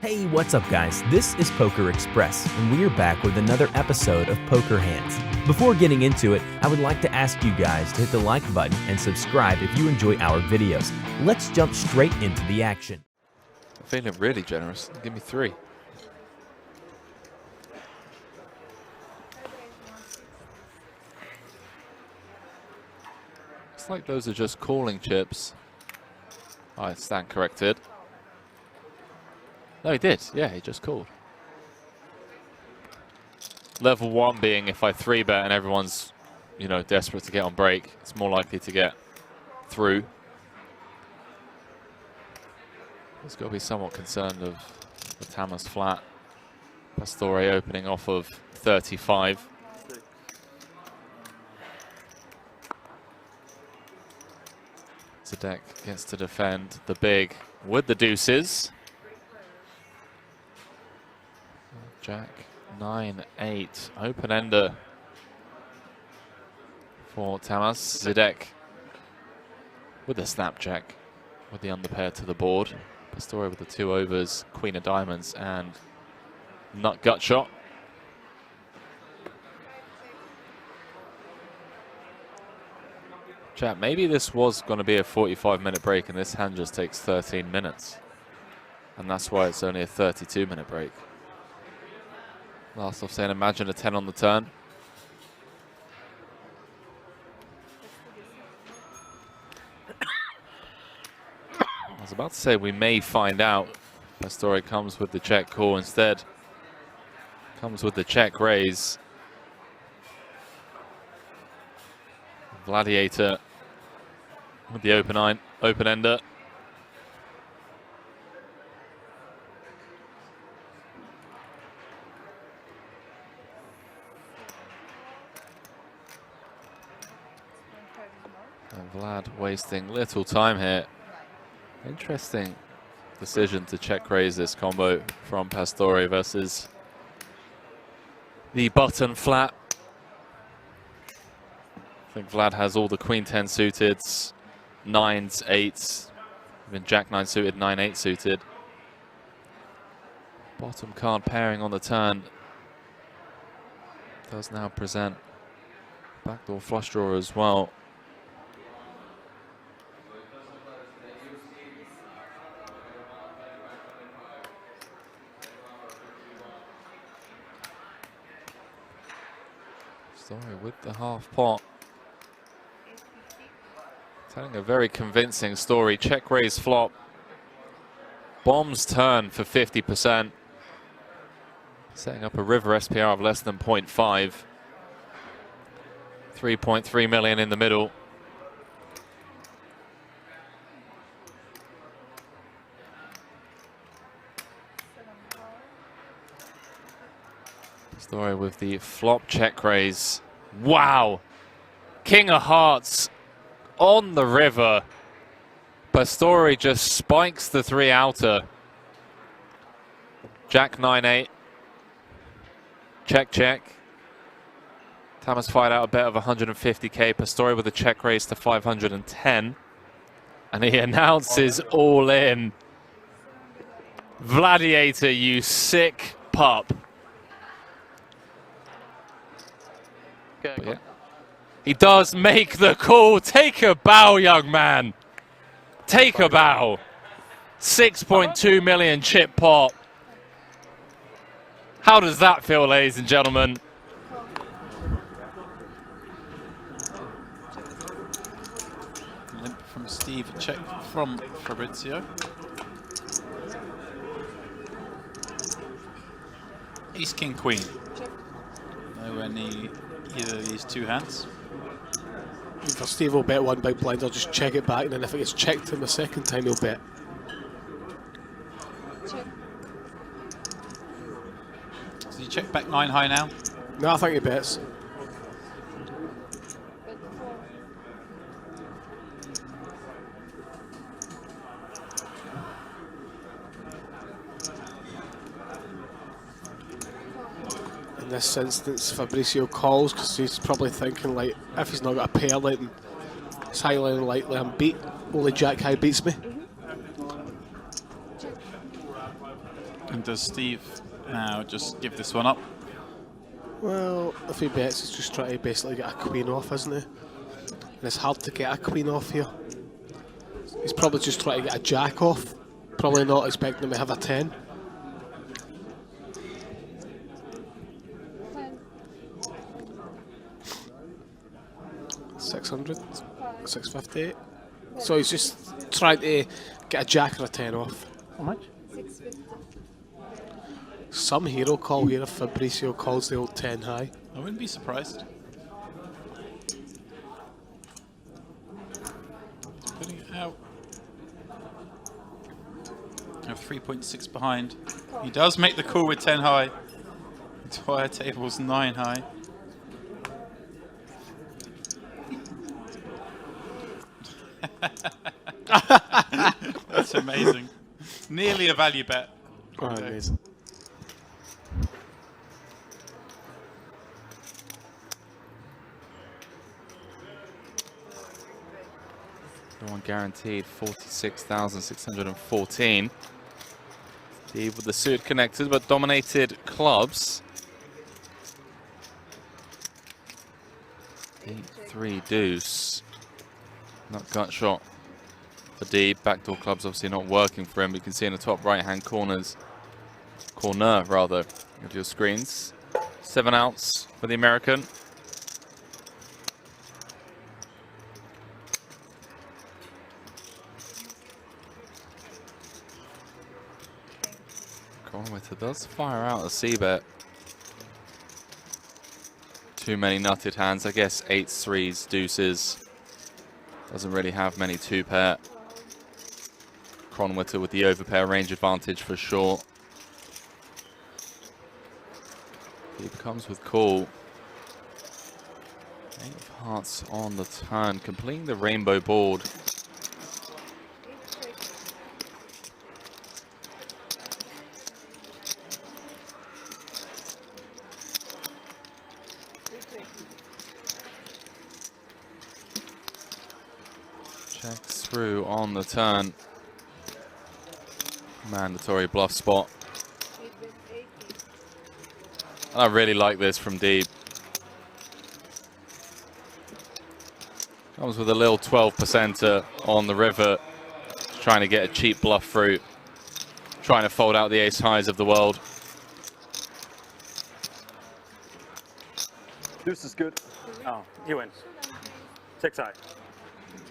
Hey, what's up guys? This is Poker Express, and we are back with another episode of Poker Hands. Before getting into it, I would like to ask you guys to hit the like button and subscribe if you enjoy our videos. Let's jump straight into the action. I'm feeling really generous. Give me 3. It's like those are just calling chips. I stand corrected. No, he did. Yeah, he just called. Level 1 being if I 3-bet and everyone's, desperate to get on break, it's more likely to get through. He's got to be somewhat concerned of the Tamas flat. Pastore opening off of 35. Zedek gets to defend the big with the deuces. Jack 9-8, open-ender for Tamas. Zedek with the snapjack with the underpair to the board. Pastore with the 2 overs, queen of diamonds and nut gut shot. Chat, maybe this was going to be a 45-minute break and this hand just takes 13 minutes. And that's why it's only a 32-minute break. Last off saying, imagine a 10 on the turn. I was about to say we may find out. Pastore comes with the check call instead. Comes with the check raise. Gladiator with the open-ender. And Vlad wasting little time here. Interesting decision to check raise this combo from Pastore versus the button flat. I think Vlad has all the queen 10 suited, 9s, 8s, even jack 9 suited, 9-8 suited. Bottom card pairing on the turn does now present backdoor flush draw as well. Story with the half pot. Telling a very convincing story. Check raise flop. Bombs turn for 50%. Setting up a river SPR of less than 0.5. 3.3 million in the middle. Story with the flop check raise. Wow! King of hearts on the river. Pastore just spikes the 3 outer. Jack 9-8. Check, check. Tamas fired out a bet of 150k. Pastore with a check raise to 510. And he announces all in. Gladiator, you sick pup. Yeah. He does make the call. Take a bow, young man. Take a bow. 6.2 million chip pot. How does that feel, ladies and gentlemen? Limp from Steve, check from Fabrizio. Ace, King, Queen. Nowhere near either of these 2 hands. For Steve, will bet 1 big blind. I'll just check it back, and then if it gets checked in the second time, he'll bet. Does he check back 9 high now? No, I think he bets. In this instance, Fabrizio calls because he's probably thinking, like, if he's not got a pair, like, it's highly unlikely I'm beat. Only Jack High beats me. And does Steve now just give this one up? Well, if he bets, he's just trying to basically get a queen off, isn't he? And it's hard to get a queen off here. He's probably just trying to get a jack off. Probably not expecting him to have a 10. 600, 650. So he's just trying to get a jack or a 10 off. How much? 650. Some hero call here if Fabricio calls the old 10 high. I wouldn't be surprised. Putting it out. I have 3.6 behind. He does make the call with 10 high. Entire table's 9 high. That's amazing. Nearly a value bet. Oh, amazing. Everyone guaranteed 46,614. Steve with the suit connected, but dominated clubs. 8-3 deuce. Not gut shot for Deeb. Backdoor clubs obviously not working for him. You can see in the top right-hand corner of your screens. 7 outs for the American. Cronwitter does fire out a C-bet. Too many nutted hands. I guess 8s, 3s, deuces. Doesn't really have many 2-pair. Cronwitter with the overpair range advantage for sure. He comes with call. 8 of hearts on the turn, completing the rainbow board. Checks through on the turn. Mandatory bluff spot. And I really like this from Deeb. Comes with a little 12%er on the river. Trying to get a cheap bluff through. Trying to fold out the ace highs of the world. Deuce is good. Oh, he wins. 6 high.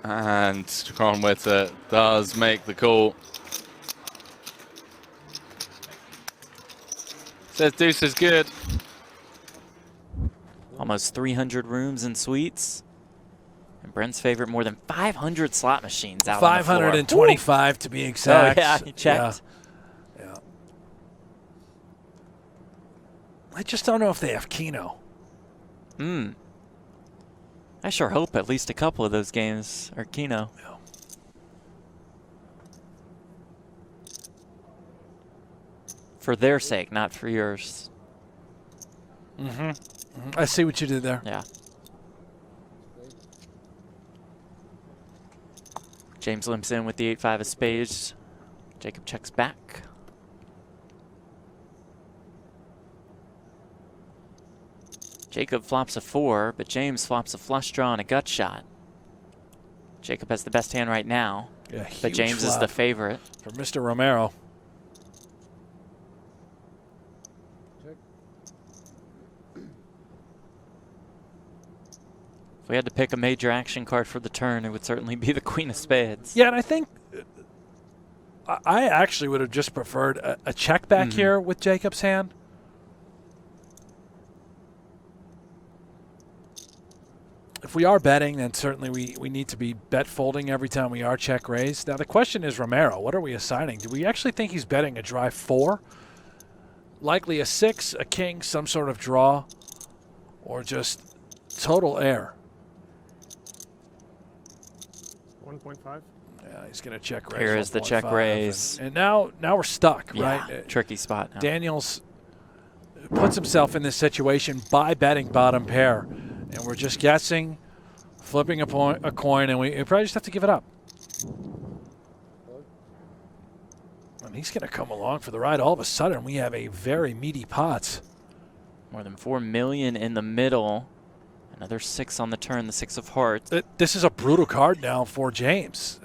And Cronwitter does make the call. Says deuce is good. Almost 300 rooms and suites. And Brent's favorite, more than 500 slot machines out on the floor. 525 to be exact. Oh, yeah, he checked. Yeah. I just don't know if they have Keno. I sure hope at least a couple of those games are Keno. Yeah. For their sake, not for yours. I see what you did there. Yeah. James limps in with the 8-5 of spades. Jacob checks back. Jacob flops a 4, but James flops a flush draw and a gut shot. Jacob has the best hand right now, Yeah, but James is the favorite. For Mr. Romero. If we had to pick a major action card for the turn, it would certainly be the Queen of Spades. Yeah, and I think I actually would have just preferred a check back here with Jacob's hand. If we are betting, then certainly we need to be bet folding every time we are check raised. Now the question is, Romero, what are we assigning? Do we actually think he's betting a dry 4? Likely a 6, a king, some sort of draw, or just total air? 1.5. Yeah, he's going to check raise. Here is the check 1.5, raise. And now we're stuck, Yeah, right? tricky spot now. Daniels puts himself in this situation by betting bottom pair. And we're just guessing, flipping a coin, and we probably just have to give it up. And and he's going to come along for the ride. All of a sudden, we have a very meaty pot. More than 4 million in the middle. Another 6 on the turn, the 6 of hearts. This is a brutal card now for James.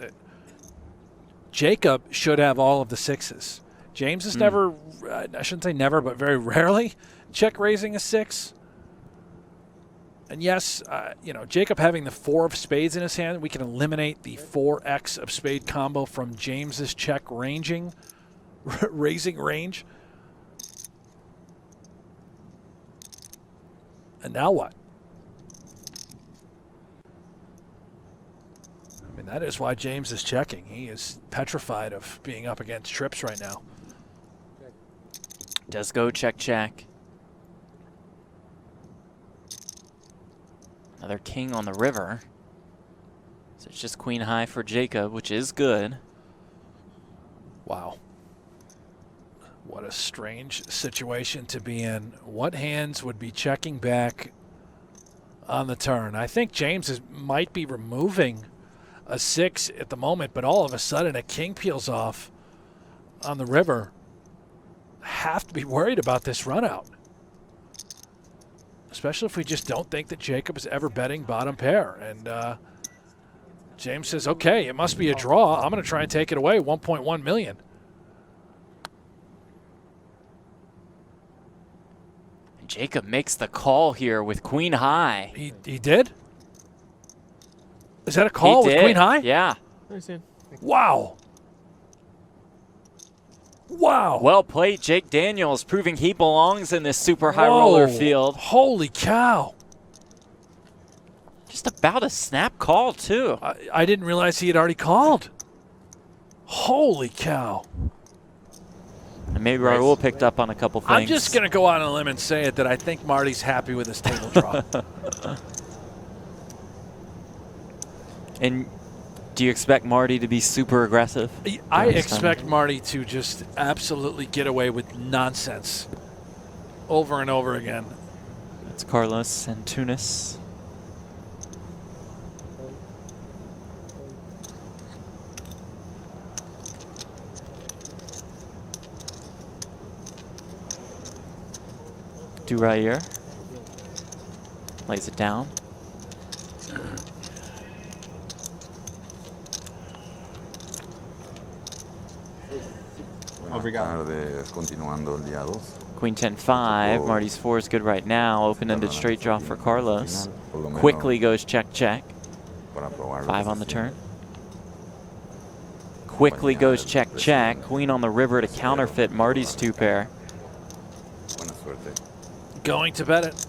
Jacob should have all of the 6s. James is never, I shouldn't say never, but very rarely check raising a 6. And yes, you know, Jacob having the 4 of spades in his hand, we can eliminate the 4x of spade combo from James's check raising range. And now what? I mean, that is why James is checking. He is petrified of being up against trips right now. Does go check, check. Another king on the river. So it's just queen high for Jacob, which is good. Wow. What a strange situation to be in. What hands would be checking back on the turn? I think James might be removing a 6 at the moment, but all of a sudden a king peels off on the river. Have to be worried about this run out. Especially if we just don't think that Jacob is ever betting bottom pair. And James says, okay, it must be a draw. I'm going to try and take it away, 1.1 million. And Jacob makes the call here with queen high. He did? Is that a call with queen high? Yeah. Wow. Wow. Well played, Jake Daniels, proving he belongs in this super high roller field. Holy cow. Just about a snap call, too. I didn't realize he had already called. Holy cow. And maybe Raul picked up on a couple things. I'm just going to go out on a limb and say it that I think Marty's happy with his table draw. And do you expect Marty to be super aggressive? I expect Marty to just absolutely get away with nonsense over and over again. It's Carlos and Tunis. Durayer lays it down. Queen 10-5. Marty's 4 is good right now. Open-ended straight draw for Carlos. Quickly goes check, check. 5 on the turn. Quickly goes check, check. Queen on the river to counterfeit Marty's 2 pair. Going to bet it.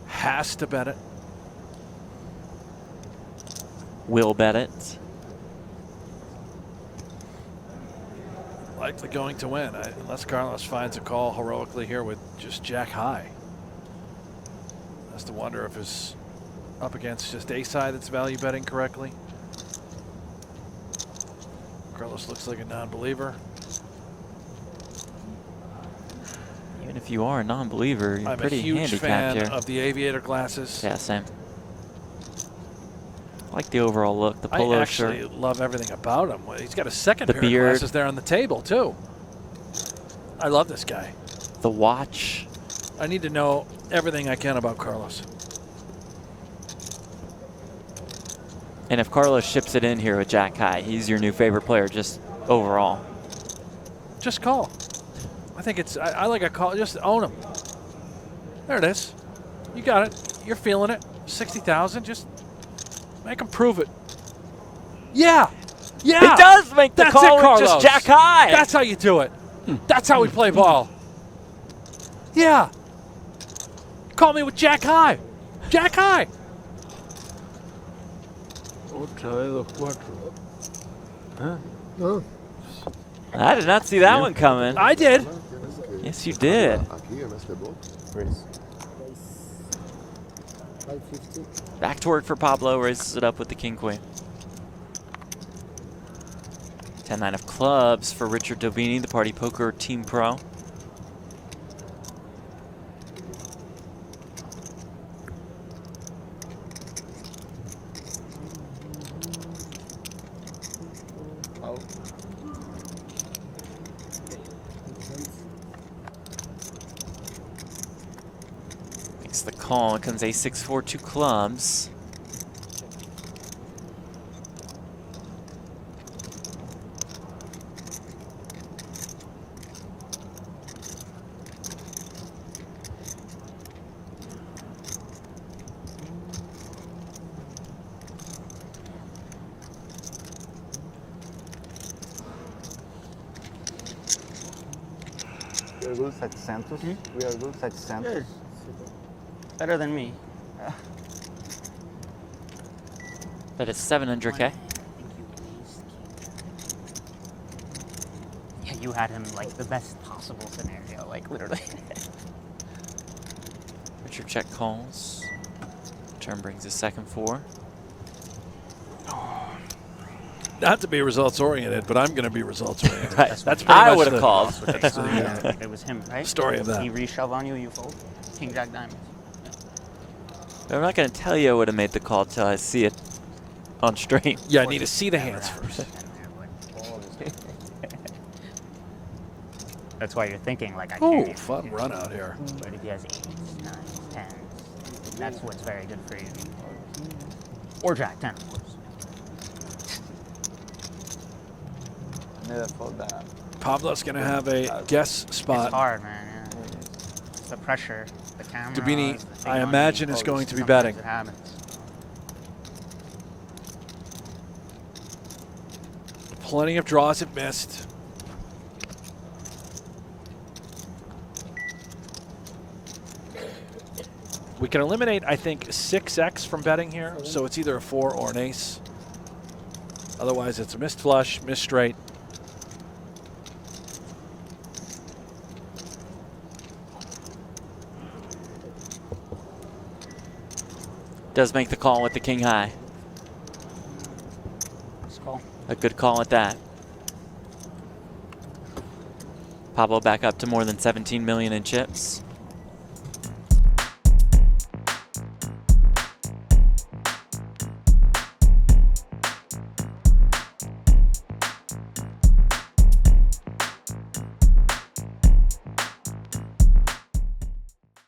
Has to bet it. Will bet it. Likely going to win, unless Carlos finds a call heroically here with just jack high. Has to wonder if it's up against just a side that's value betting correctly. Carlos looks like a non-believer. Even if you are a non-believer, you're I'm pretty a huge handicapped fan here. of the aviator glasses. Yeah, same. I like the overall look, the polo I actually shirt. love everything about him. He's got a second The pair beard. of glasses there on the table, too. I love this guy. The watch. I need to know everything I can about Carlos. And if Carlos ships it in here with jack high, he's your new favorite player just overall. Just call. I think it's, I like a call. Just own him. There it is. You got it. You're feeling it. 60,000. Just make him prove it. Yeah. Yeah. He does make the That's call it, with just Carlos. jack high. That's how you do it. That's how we play ball. Yeah. Call me with jack high. Jack high. I did not see that one coming. I did. Yes, you did. Back to work for Pablo, raises it up with the king-queen. 10-9 of clubs for Richard Dobini, the Party Poker Team Pro. Makes the call. It comes ace-6-4, 2 clubs. We are good 700. We are good 700. Good. Better than me. That is 700K. Yeah, you had him like the best possible scenario, like literally. Richard check calls. Turn brings his second 4. Not to be results oriented, but I'm going to be results oriented. Right. That's pretty I much would have the- called. That's the, It was him, right? story of that. He reshove on you, you fold. King Jack diamonds. But I'm not going to tell you I would have made the call till I see it on stream. Yeah, I need to see the hands first. That's why you're thinking like I Oh, can't. fun run out here. But if he has 8s, 9s, 10s, that's what's very good for you. Or Jack 10, of course. I never fold that. Pablo's going to have a guess spot. It's hard, man. Yeah. It's the pressure, the camera. Dabini, the thing I on imagine, you, is going to be sometimes betting. It happens. Plenty of draws have missed. We can eliminate, I think, 6x from betting here, so it's either a 4 or an ace. Otherwise, it's a missed flush, missed straight. Does make the call with the king high. Let's call. A good call at that. Pablo back up to more than 17 million in chips.